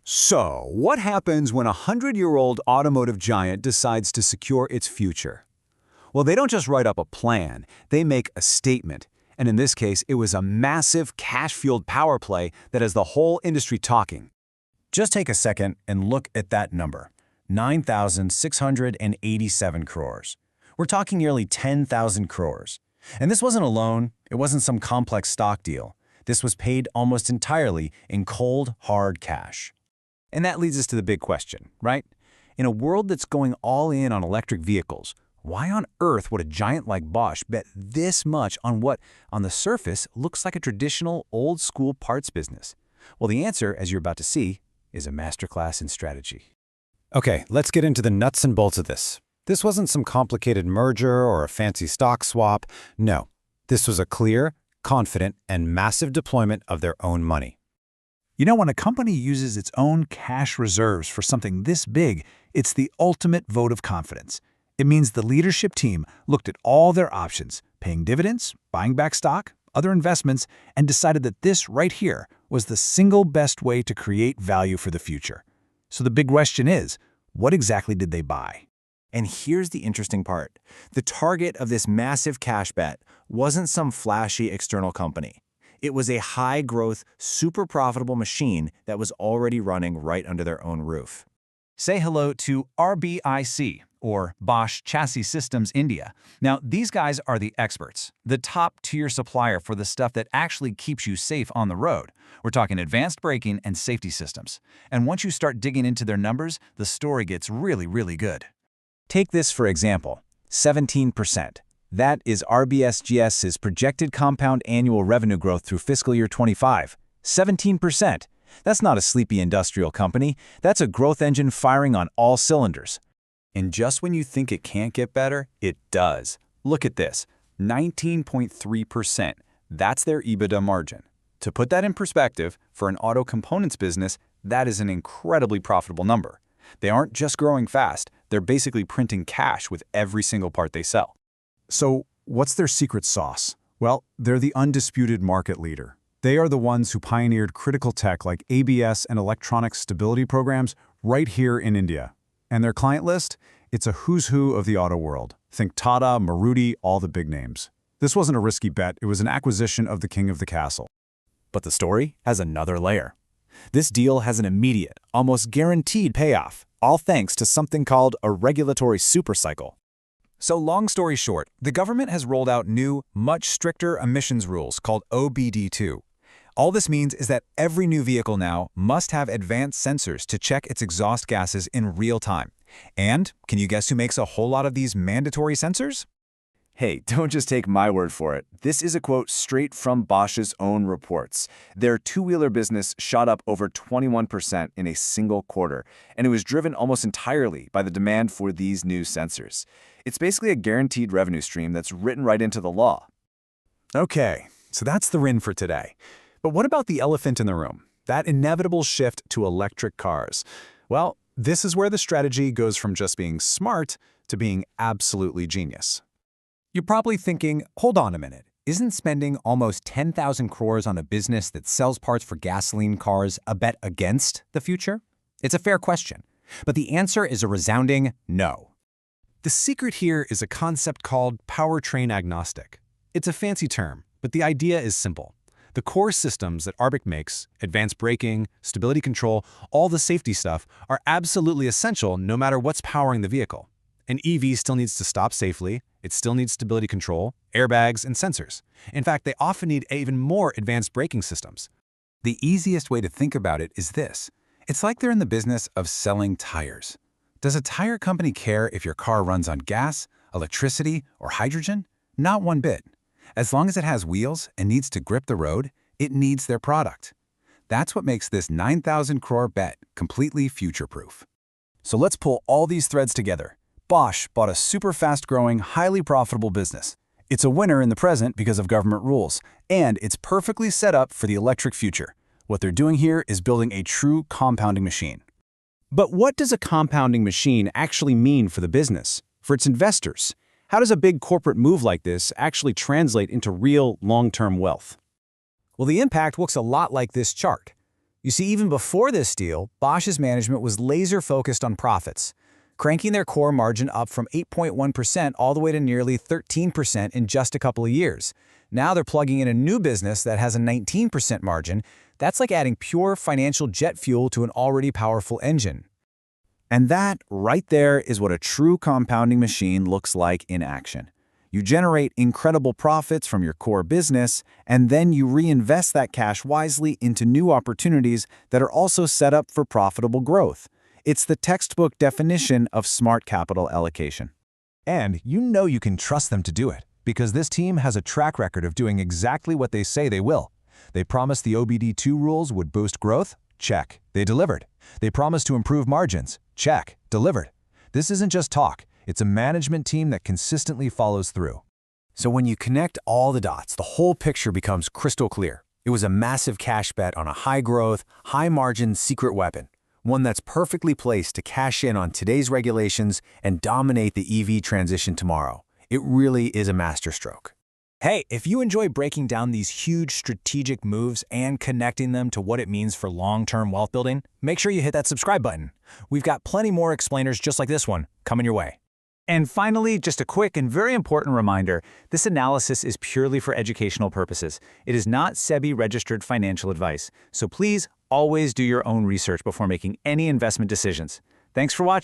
So, what happens when a 100-year-old automotive giant decides to secure its future? Well, they don't just write up a plan, they make a statement. And in this case, it was a massive cash-fueled power play that has the whole industry talking. Just take a second and look at that number, 9,687 crores. We're talking nearly 10,000 crores. And this wasn't a loan, it wasn't some complex stock deal. This was paid almost entirely in cold, hard cash. And that leads us to the big question, right? In a world that's going all in on electric vehicles, why on earth would a giant like Bosch bet this much on what, on the surface, looks like a traditional, old-school parts business? Well, the answer, as you're about to see, is a masterclass in strategy. Okay, let's get into the nuts and bolts of this. This wasn't some complicated merger or a fancy stock swap. No, this was a clear, confident, and massive deployment of their own money. You know, when a company uses its own cash reserves for something this big, it's the ultimate vote of confidence. It means the leadership team looked at all their options, paying dividends, buying back stock, other investments, and decided that this right here was the single best way to create value for the future. So the big question is, what exactly did they buy? And here's the interesting part. The target of this massive cash bet wasn't some flashy external company. It was a high-growth, super profitable machine that was already running right under their own roof. Say hello to RBIC, or Bosch Chassis Systems India. Now, these guys are the experts, the top-tier supplier for the stuff that actually keeps you safe on the road. We're talking advanced braking and safety systems. And once you start digging into their numbers, the story gets really, really good. Take this for example, 17%. That is RBSGS's projected compound annual revenue growth through fiscal year 25. 17%. That's not a sleepy industrial company. That's a growth engine firing on all cylinders. And just when you think it can't get better, it does. Look at this, 19.3%. That's their EBITDA margin. To put that in perspective, for an auto components business, that is an incredibly profitable number. They aren't just growing fast, they're basically printing cash with every single part they sell. So, what's their secret sauce? Well, they're the undisputed market leader. They are the ones who pioneered critical tech like ABS and electronic stability programs right here in India. And their client list? It's a who's who of the auto world. Think Tata, Maruti, all the big names. This wasn't a risky bet, it was an acquisition of the king of the castle. But the story has another layer. This deal has an immediate, almost guaranteed payoff, all thanks to something called a regulatory supercycle. So long story short, the government has rolled out new, much stricter emissions rules called OBD2. All this means is that every new vehicle now must have advanced sensors to check its exhaust gases in real time. And can you guess who makes a whole lot of these mandatory sensors? Hey, don't just take my word for it. This is a quote straight from Bosch's own reports. Their two-wheeler business shot up over 21% in a single quarter, and it was driven almost entirely by the demand for these new sensors. It's basically a guaranteed revenue stream that's written right into the law. Okay, so that's the win for today. But what about the elephant in the room? That inevitable shift to electric cars. Well, this is where the strategy goes from just being smart to being absolutely genius. You're probably thinking, hold on a minute, isn't spending almost 10,000 crores on a business that sells parts for gasoline cars a bet against the future? It's a fair question, but the answer is a resounding no. The secret here is a concept called powertrain agnostic. It's a fancy term, but the idea is simple. The core systems that ARBIC makes, advanced braking, stability control, all the safety stuff, are absolutely essential no matter what's powering the vehicle. An EV still needs to stop safely, it still needs stability control, airbags, and sensors. In fact, they often need even more advanced braking systems. The easiest way to think about it is this. It's like they're in the business of selling tires. Does a tire company care if your car runs on gas, electricity, or hydrogen? Not one bit. As long as it has wheels and needs to grip the road, it needs their product. That's what makes this 9,000 crore bet completely future-proof. So let's pull all these threads together. Bosch bought a super fast-growing, highly profitable business. It's a winner in the present because of government rules, and it's perfectly set up for the electric future. What they're doing here is building a true compounding machine. But what does a compounding machine actually mean for the business, for its investors? How does a big corporate move like this actually translate into real long-term wealth? Well, the impact looks a lot like this chart. You see, even before this deal, Bosch's management was laser-focused on profits, cranking their core margin up from 8.1% all the way to nearly 13% in just a couple of years. Now they're plugging in a new business that has a 19% margin. That's like adding pure financial jet fuel to an already powerful engine. And that, right there, is what a true compounding machine looks like in action. You generate incredible profits from your core business, and then you reinvest that cash wisely into new opportunities that are also set up for profitable growth. It's the textbook definition of smart capital allocation. And you know you can trust them to do it, because this team has a track record of doing exactly what they say they will. They promised the OBD2 rules would boost growth? Check. They delivered. They promised to improve margins? Check. Delivered. This isn't just talk. It's a management team that consistently follows through. So when you connect all the dots, the whole picture becomes crystal clear. It was a massive cash bet on a high-growth, high-margin secret weapon, one that's perfectly placed to cash in on today's regulations and dominate the EV transition tomorrow. It really is a masterstroke. Hey, if you enjoy breaking down these huge strategic moves and connecting them to what it means for long-term wealth building, make sure you hit that subscribe button. We've got plenty more explainers just like this one coming your way. And finally, just a quick and very important reminder, this analysis is purely for educational purposes. It is not SEBI-registered financial advice. So please always do your own research before making any investment decisions. Thanks for watching.